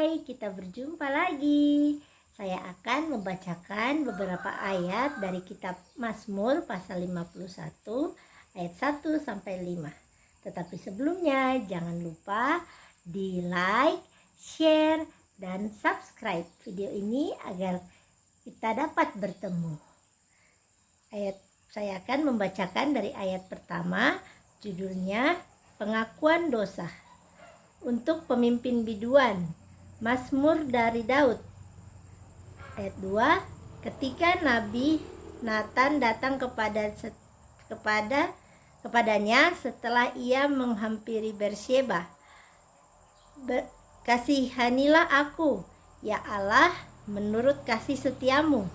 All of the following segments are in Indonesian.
Hai, kita berjumpa lagi. Saya akan membacakan beberapa ayat dari kitab Mazmur pasal 51 ayat 1 sampai 5. Tetapi sebelumnya jangan lupa di like, share, dan subscribe video ini agar kita dapat bertemu. Saya akan membacakan dari ayat pertama, judulnya Pengakuan Dosa. Untuk pemimpin biduan, Mazmur dari Daud. Ayat 2, ketika Nabi Nathan datang kepadanya setelah ia menghampiri Beersheba. Kasihanilah aku, ya Allah, menurut kasih setiamu.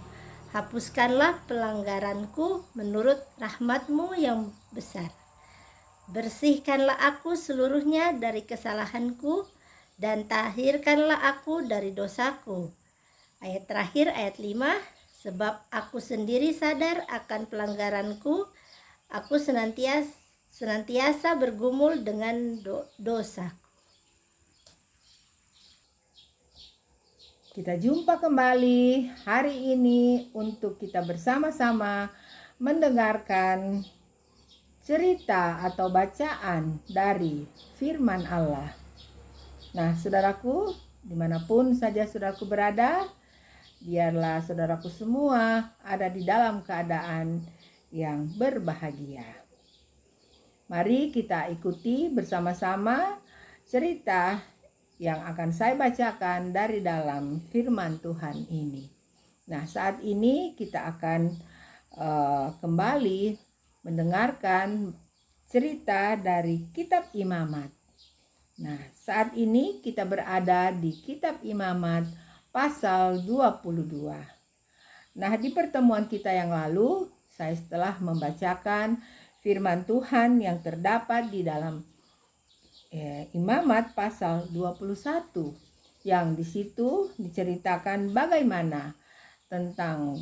Hapuskanlah pelanggaranku menurut rahmat-Mu yang besar. Bersihkanlah aku seluruhnya dari kesalahanku dan tahirkanlah aku dari dosaku. Ayat terakhir, ayat 5, sebab aku sendiri sadar akan pelanggaranku, aku senantiasa bergumul dengan dosa. Kita jumpa kembali hari ini untuk kita bersama-sama mendengarkan cerita atau bacaan dari firman Allah. Nah, saudaraku, dimanapun saja saudaraku berada, biarlah saudaraku semua ada di dalam keadaan yang berbahagia. Mari kita ikuti bersama-sama cerita yang akan saya bacakan dari dalam firman Tuhan ini. Nah, saat ini kita akan kembali mendengarkan cerita dari kitab Imamat. Nah, saat ini kita berada di kitab Imamat pasal 22. Nah, di pertemuan kita yang lalu, saya telah membacakan firman Tuhan yang terdapat di dalam Imamat pasal 21, yang di situ diceritakan bagaimana tentang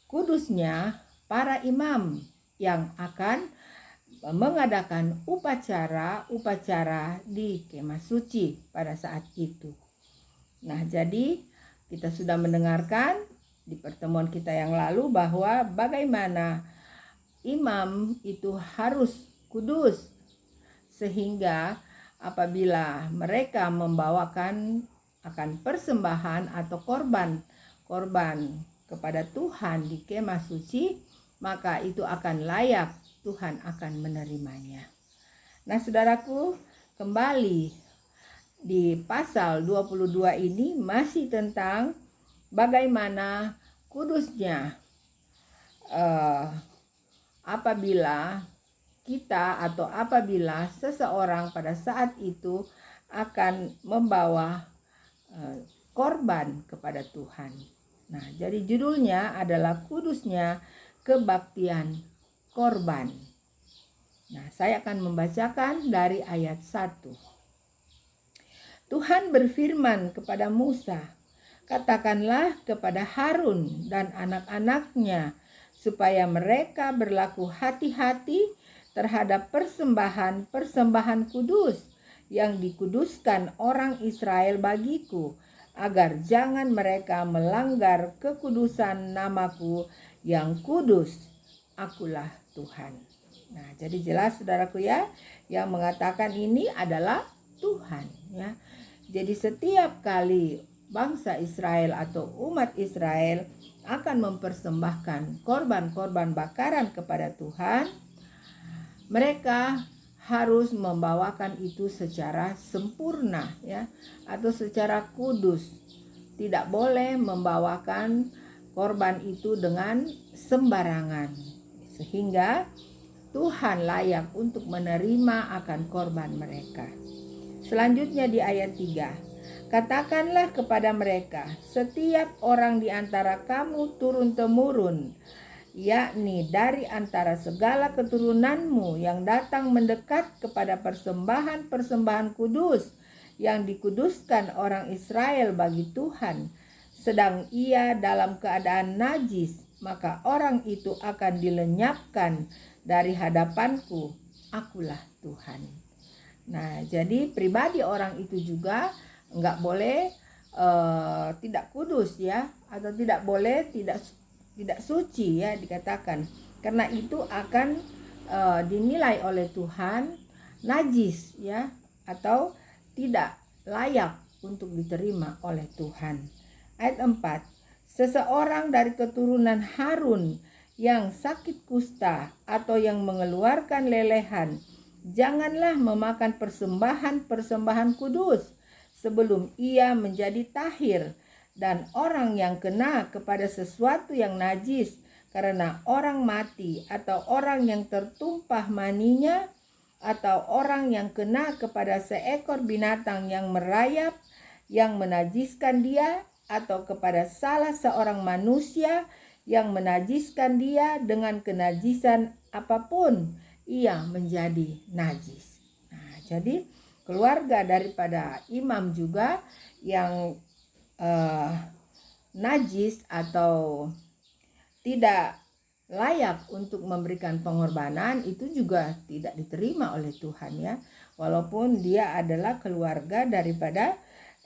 kudusnya para imam yang akan mengadakan upacara di kemah suci pada saat itu. Nah, jadi kita sudah mendengarkan di pertemuan kita yang lalu bahwa bagaimana imam itu harus kudus, sehingga apabila mereka membawakan akan persembahan atau korban kepada Tuhan di kemah suci, maka itu akan layak, Tuhan akan menerimanya. Nah, saudaraku, kembali di pasal 22 ini masih tentang bagaimana kudusnya apabila seseorang pada saat itu akan membawa korban kepada Tuhan. Nah, jadi judulnya adalah kudusnya kebaktian korban. Nah, saya akan membacakan dari ayat 1. Tuhan berfirman kepada Musa, katakanlah kepada Harun dan anak-anaknya supaya mereka berlaku hati-hati terhadap persembahan kudus yang dikuduskan orang Israel bagiku, agar jangan mereka melanggar kekudusan namaku yang kudus. Akulah Tuhan. Nah, jadi jelas saudaraku ya, yang mengatakan ini adalah Tuhan ya. Jadi setiap kali bangsa Israel atau umat Israel akan mempersembahkan korban-korban bakaran kepada Tuhan, mereka harus membawakan itu secara sempurna ya, atau secara kudus. Tidak boleh membawakan korban itu dengan sembarangan, sehingga Tuhan layak untuk menerima akan korban mereka. Selanjutnya di ayat 3, katakanlah kepada mereka, setiap orang di antara kamu turun-temurun, yakni dari antara segala keturunanmu yang datang mendekat kepada persembahan-persembahan kudus yang dikuduskan orang Israel bagi Tuhan, sedang ia dalam keadaan najis, maka orang itu akan dilenyapkan dari hadapanku. Akulah Tuhan. Nah, jadi pribadi orang itu juga nggak boleh tidak kudus ya, atau tidak boleh tidak suci ya dikatakan, karena itu akan dinilai oleh Tuhan najis ya, atau tidak layak untuk diterima oleh Tuhan. Ayat 4, seseorang dari keturunan Harun yang sakit kusta atau yang mengeluarkan lelehan, janganlah memakan persembahan kudus sebelum ia menjadi tahir. Dan orang yang kena kepada sesuatu yang najis karena orang mati, atau orang yang tertumpah maninya, atau orang yang kena kepada seekor binatang yang merayap yang menajiskan dia, atau kepada salah seorang manusia yang menajiskan dia dengan kenajisan apapun, ia menjadi najis. Nah, jadi keluarga daripada imam juga yang najis atau tidak layak untuk memberikan pengorbanan, itu juga tidak diterima oleh Tuhan ya, walaupun dia adalah keluarga daripada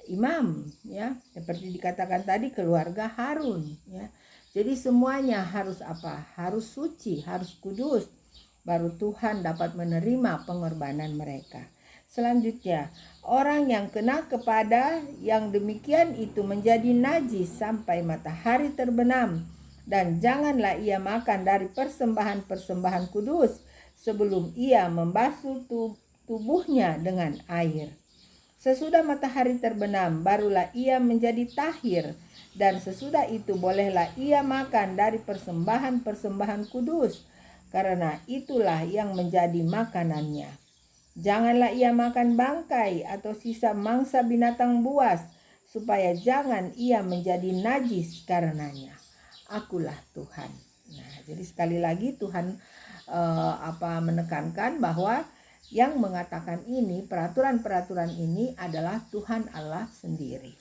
imam ya, seperti dikatakan tadi keluarga Harun ya. Jadi semuanya harus apa? Harus suci, harus kudus, baru Tuhan dapat menerima pengorbanan mereka. Selanjutnya, orang yang kena kepada yang demikian itu menjadi najis sampai matahari terbenam, dan janganlah ia makan dari persembahan kudus sebelum ia membasuh tubuhnya dengan air. Sesudah matahari terbenam barulah ia menjadi tahir, dan sesudah itu bolehlah ia makan dari persembahan kudus, karena itulah yang menjadi makanannya. Janganlah ia makan bangkai atau sisa mangsa binatang buas, supaya jangan ia menjadi najis karenanya. Akulah Tuhan. Nah, jadi sekali lagi Tuhan menekankan bahwa yang mengatakan ini, peraturan-peraturan ini adalah Tuhan Allah sendiri.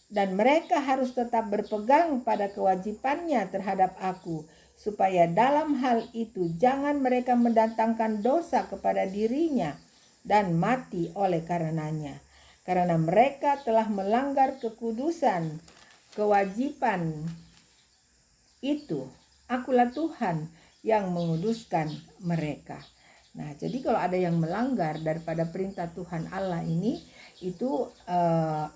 Dan mereka harus tetap berpegang pada kewajibannya terhadap aku, supaya dalam hal itu jangan mereka mendatangkan dosa kepada dirinya dan mati oleh karenanya. Karena mereka telah melanggar kekudusan kewajiban itu, akulah Tuhan yang menguduskan mereka. Nah, jadi kalau ada yang melanggar daripada perintah Tuhan Allah ini, itu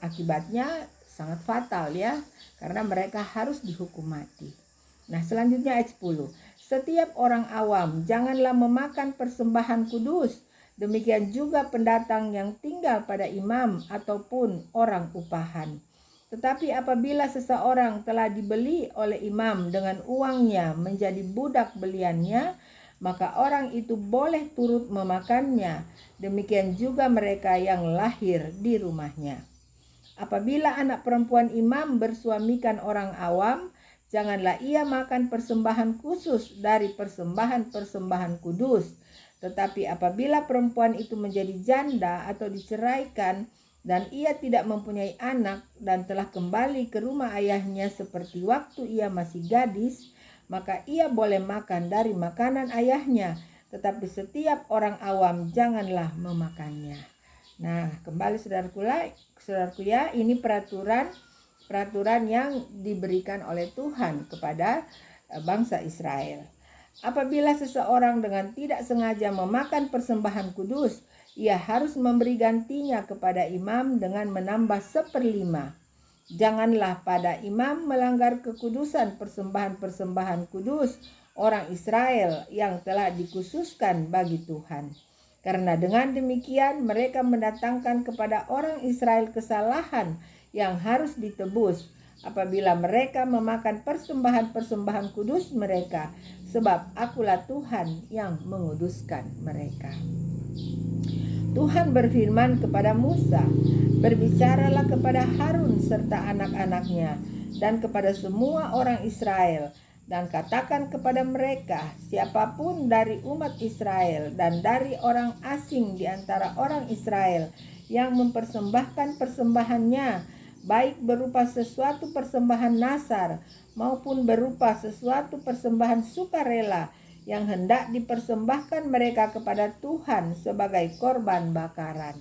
akibatnya sangat fatal ya, karena mereka harus dihukum mati. Nah, selanjutnya ayat 10. Setiap orang awam janganlah memakan persembahan kudus, demikian juga pendatang yang tinggal pada imam ataupun orang upahan. Tetapi apabila seseorang telah dibeli oleh imam dengan uangnya menjadi budak beliannya, maka orang itu boleh turut memakannya. Demikian juga mereka yang lahir di rumahnya. Apabila anak perempuan imam bersuamikan orang awam, janganlah ia makan persembahan khusus dari persembahan kudus. Tetapi apabila perempuan itu menjadi janda atau diceraikan, dan ia tidak mempunyai anak dan telah kembali ke rumah ayahnya seperti waktu ia masih gadis, maka ia boleh makan dari makanan ayahnya, tetapi setiap orang awam janganlah memakannya. Nah, kembali saudaraku ya, ini peraturan yang diberikan oleh Tuhan kepada bangsa Israel. Apabila seseorang dengan tidak sengaja memakan persembahan kudus, ia harus memberi gantinya kepada imam dengan menambah 1/5. Janganlah pada imam melanggar kekudusan persembahan kudus orang Israel yang telah dikhususkan bagi Tuhan. Karena dengan demikian mereka mendatangkan kepada orang Israel kesalahan yang harus ditebus apabila mereka memakan persembahan kudus mereka, sebab akulah Tuhan yang menguduskan mereka. Tuhan berfirman kepada Musa, berbicaralah kepada Harun serta anak-anaknya dan kepada semua orang Israel, dan katakan kepada mereka, siapapun dari umat Israel dan dari orang asing di antara orang Israel yang mempersembahkan persembahannya, baik berupa sesuatu persembahan nasar maupun berupa sesuatu persembahan sukarela yang hendak dipersembahkan mereka kepada Tuhan sebagai korban bakaran.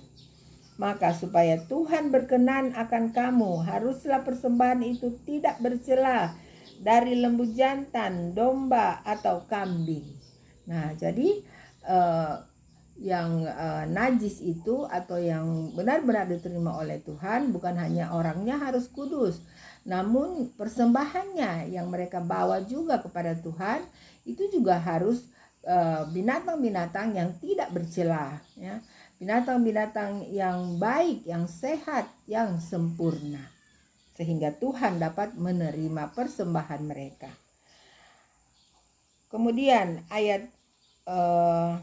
Maka supaya Tuhan berkenan akan kamu, haruslah persembahan itu tidak bercela dari lembu jantan, domba, atau kambing. Nah, jadi yang najis itu atau yang benar-benar diterima oleh Tuhan bukan hanya orangnya harus kudus, namun persembahannya yang mereka bawa juga kepada Tuhan itu juga harus binatang-binatang yang tidak bercela, ya, binatang-binatang yang baik, yang sehat, yang sempurna, sehingga Tuhan dapat menerima persembahan mereka. Kemudian ayat 20.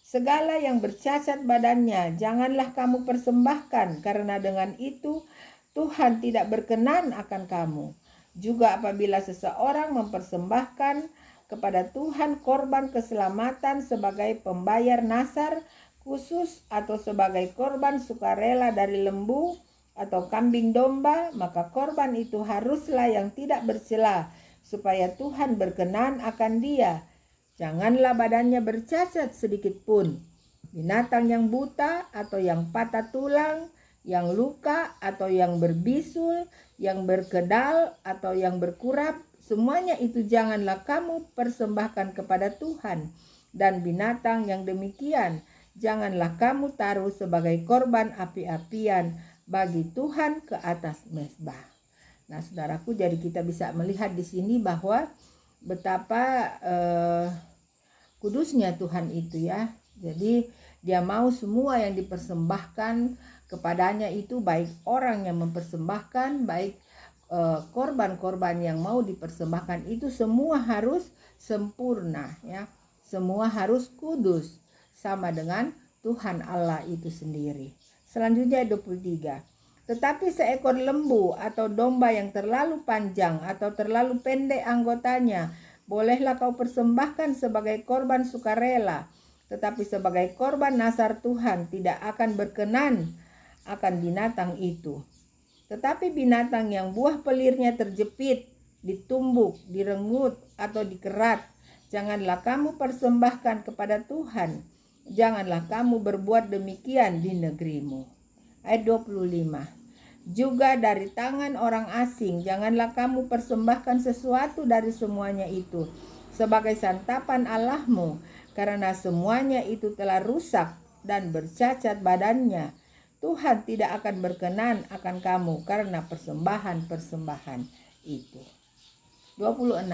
Segala yang bercacat badannya janganlah kamu persembahkan, karena dengan itu Tuhan tidak berkenan akan kamu. Juga apabila seseorang mempersembahkan kepada Tuhan korban keselamatan sebagai pembayar nasar khusus atau sebagai korban sukarela dari lembu atau kambing domba, maka korban itu haruslah yang tidak bercela, supaya Tuhan berkenan akan dia. Janganlah badannya bercacat sedikit pun. Binatang yang buta atau yang patah tulang, yang luka atau yang berbisul, yang berkedal atau yang berkurap, semuanya itu janganlah kamu persembahkan kepada Tuhan. Dan binatang yang demikian janganlah kamu taruh sebagai korban api-apian bagi Tuhan ke atas mezbah. Nah, saudaraku, jadi kita bisa melihat di sini bahwa betapa kudusnya Tuhan itu, ya. Jadi dia mau semua yang dipersembahkan kepadanya itu, baik orang yang mempersembahkan, baik korban-korban yang mau dipersembahkan itu, semua harus sempurna, ya. Semua harus kudus sama dengan Tuhan Allah itu sendiri. Selanjutnya 23. Tetapi seekor lembu atau domba yang terlalu panjang atau terlalu pendek anggotanya, bolehlah kau persembahkan sebagai korban sukarela. Tetapi sebagai korban nasar Tuhan tidak akan berkenan akan binatang itu. Tetapi binatang yang buah pelirnya terjepit, ditumbuk, direngut, atau dikerat, janganlah kamu persembahkan kepada Tuhan. Janganlah kamu berbuat demikian di negerimu. Ayat 25. Juga dari tangan orang asing janganlah kamu persembahkan sesuatu dari semuanya itu sebagai santapan Allahmu, karena semuanya itu telah rusak dan bercacat badannya. Tuhan tidak akan berkenan akan kamu karena persembahan-persembahan itu. 26.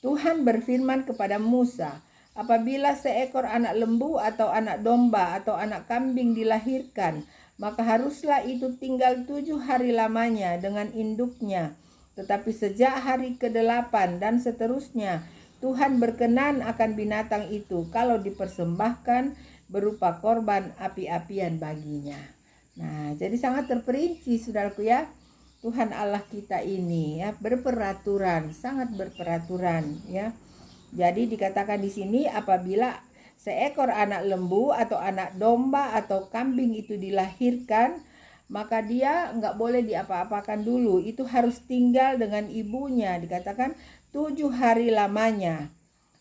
Tuhan berfirman kepada Musa, apabila seekor anak lembu atau anak domba atau anak kambing dilahirkan, maka haruslah itu tinggal 7 hari lamanya dengan induknya. Tetapi sejak hari ke-8 dan seterusnya, Tuhan berkenan akan binatang itu kalau dipersembahkan berupa korban api-apian baginya. Nah, jadi sangat terperinci, saudaraku, ya. Tuhan Allah kita ini, ya, berperaturan, sangat berperaturan, ya. Jadi dikatakan di sini apabila seekor anak lembu atau anak domba atau kambing itu dilahirkan, maka dia enggak boleh diapa-apakan dulu. Itu harus tinggal dengan ibunya, dikatakan 7 hari lamanya.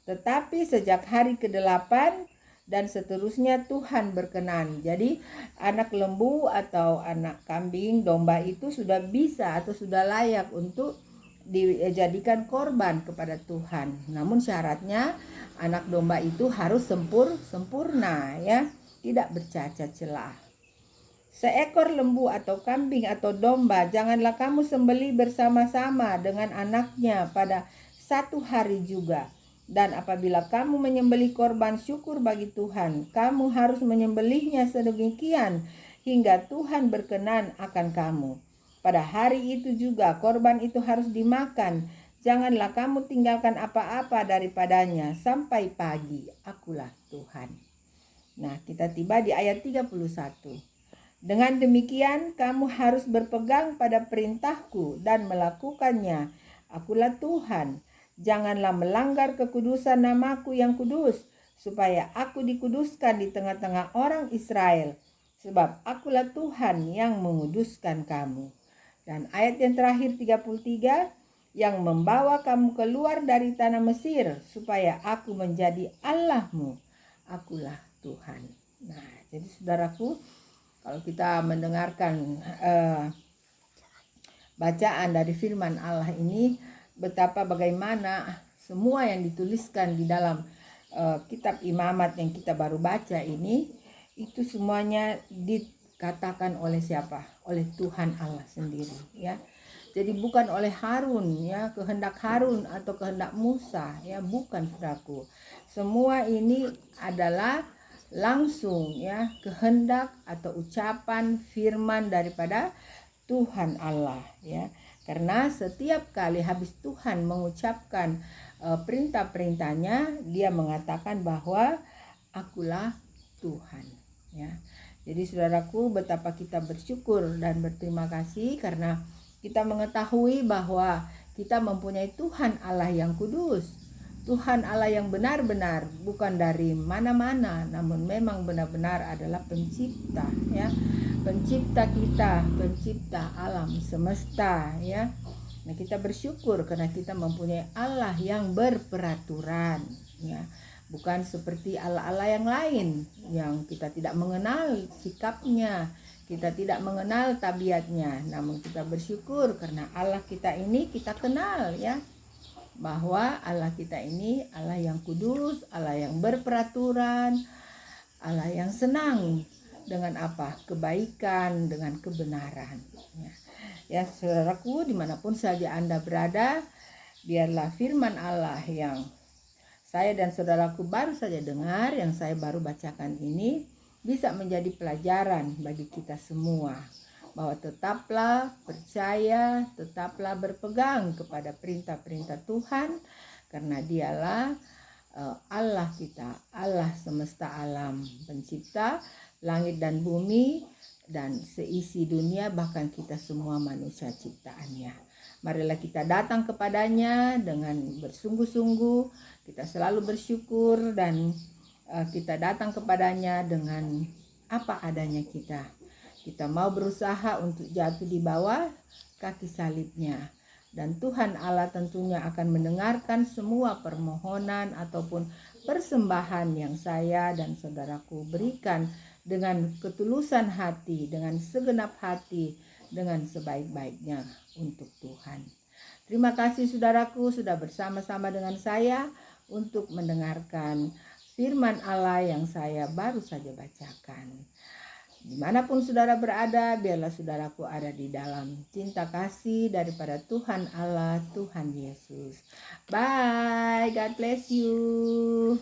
Tetapi sejak hari ke-8 dan seterusnya Tuhan berkenan. Jadi anak lembu atau anak kambing, domba itu sudah bisa atau sudah layak untuk dijadikan korban kepada Tuhan. Namun syaratnya anak domba itu harus sempurna, ya, tidak bercacat celah. Seekor lembu atau kambing atau domba janganlah kamu sembelih bersama-sama dengan anaknya pada 1 hari juga. Dan apabila kamu menyembelih korban syukur bagi Tuhan, kamu harus menyembelihnya sedemikian hingga Tuhan berkenan akan kamu. Pada hari itu juga korban itu harus dimakan. Janganlah kamu tinggalkan apa-apa daripadanya sampai pagi. Akulah Tuhan. Nah, kita tiba di ayat 31. Dengan demikian kamu harus berpegang pada perintahku dan melakukannya. Akulah Tuhan. Janganlah melanggar kekudusan namaku yang kudus, supaya aku dikuduskan di tengah-tengah orang Israel. Sebab akulah Tuhan yang menguduskan kamu. Dan ayat yang terakhir 33, yang membawa kamu keluar dari tanah Mesir, supaya aku menjadi Allahmu. Akulah Tuhan. Nah, Jadi saudaraku, kalau kita mendengarkan bacaan dari firman Allah ini, betapa bagaimana semua yang dituliskan di dalam kitab Imamat yang kita baru baca ini, itu semuanya dikatakan oleh siapa? Oleh Tuhan Allah sendiri, ya. Jadi bukan oleh Harun, ya, kehendak Harun atau kehendak Musa, ya, bukan, saudaraku. Semua ini adalah langsung, ya, kehendak atau ucapan firman daripada Tuhan Allah, ya. Karena setiap kali habis Tuhan mengucapkan perintah-perintahnya, dia mengatakan bahwa akulah Tuhan, ya. Jadi saudaraku, betapa kita bersyukur dan berterima kasih karena kita mengetahui bahwa kita mempunyai Tuhan Allah yang kudus, Tuhan Allah yang benar-benar, bukan dari mana-mana, namun memang benar-benar adalah pencipta, ya, pencipta kita, pencipta alam semesta, ya. Nah, kita bersyukur karena kita mempunyai Allah yang berperaturan, ya. Bukan seperti Allah-Allah yang lain yang kita tidak mengenal sikapnya, kita tidak mengenal tabiatnya. Namun kita bersyukur karena Allah kita ini kita kenal, ya, bahwa Allah kita ini Allah yang kudus, Allah yang berperaturan, Allah yang senang dengan apa? Kebaikan, dengan kebenaran, ya. Ya, saudaraku, dimanapun saja Anda berada, biarlah firman Allah yang saya dan saudaraku baru saja dengar, yang saya baru bacakan ini, bisa menjadi pelajaran bagi kita semua, bahwa tetaplah percaya, tetaplah berpegang kepada perintah-perintah Tuhan, karena dialah Allah kita, Allah semesta alam, pencipta langit dan bumi dan seisi dunia, bahkan kita semua manusia ciptaannya. Marilah kita datang kepadanya dengan bersungguh-sungguh, kita selalu bersyukur, dan kita datang kepadanya dengan apa adanya kita. Kita mau berusaha untuk jatuh di bawah kaki salibnya. Dan Tuhan Allah tentunya akan mendengarkan semua permohonan ataupun persembahan yang saya dan saudaraku berikan dengan ketulusan hati, dengan segenap hati, dengan sebaik-baiknya untuk Tuhan. Terima kasih saudaraku sudah bersama-sama dengan saya untuk mendengarkan firman Allah yang saya baru saja bacakan. Dimanapun saudara berada, biarlah saudaraku ada di dalam cinta kasih daripada Tuhan Allah, Tuhan Yesus. Bye, God bless you.